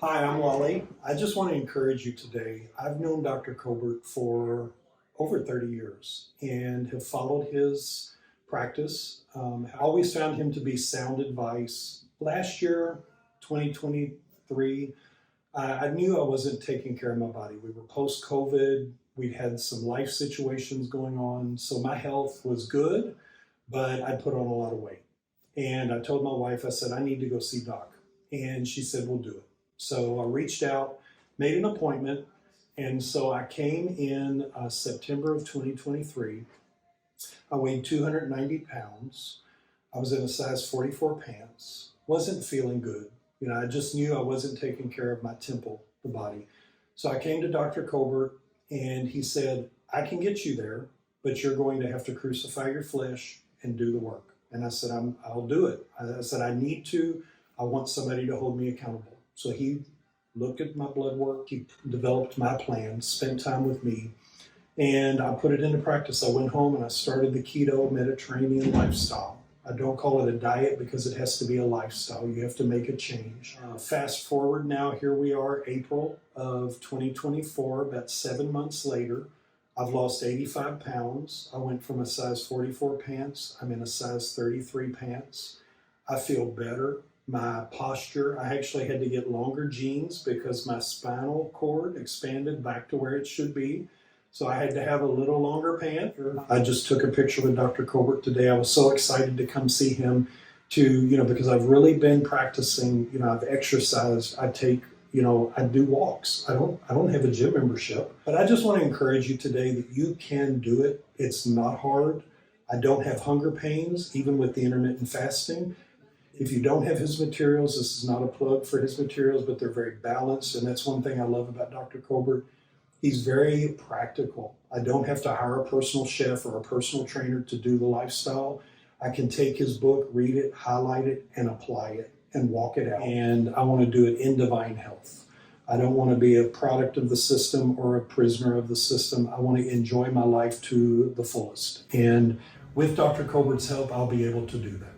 Hi, I'm Wally. I just want to encourage you today. I've known Dr. Colbert for over 30 years and have followed his practice. I always found him to be sound advice. Last year, 2023, I knew I wasn't taking care of my body. We were post-COVID. We'd had some life situations going on. So my health was good, but I put on a lot of weight. And I told my wife, I said, I need to go see Doc. And she said, we'll do it. So I reached out, made an appointment, and so I came in September of 2023. I weighed 290 pounds. I was in a size 44 pants. Wasn't feeling good. I just knew I wasn't taking care of my temple, the body. So I came to Dr. Colbert, and he said, I can get you there, but you're going to have to crucify your flesh and do the work. And I said, I'll do it. I said, I need to. I want somebody to hold me accountable. So he looked at my blood work, he developed my plan, spent time with me, and I put it into practice. I went home and I started the Keto Mediterranean lifestyle. I don't call it a diet because it has to be a lifestyle. You have to make a change. Fast forward now, here we are, April of 2024, about 7 months later. I've lost 85 pounds. I went from a size 44 pants. I'm in a size 33 pants. I feel better. My posture, I actually had to get longer jeans because my spinal cord expanded back to where it should be. So I had to have a little longer pant. I just took a picture with Dr. Colbert today. I was so excited to come see him because I've really been practicing, I've exercised. I take, I do walks. I don't have a gym membership, but I just want to encourage you today that you can do it. It's not hard. I don't have hunger pains, even with the intermittent fasting. If you don't have his materials, this is not a plug for his materials, but they're very balanced. And that's one thing I love about Dr. Colbert. He's very practical. I don't have to hire a personal chef or a personal trainer to do the lifestyle. I can take his book, read it, highlight it, and apply it and walk it out. And I want to do it in divine health. I don't want to be a product of the system or a prisoner of the system. I want to enjoy my life to the fullest. And with Dr. Colbert's help, I'll be able to do that.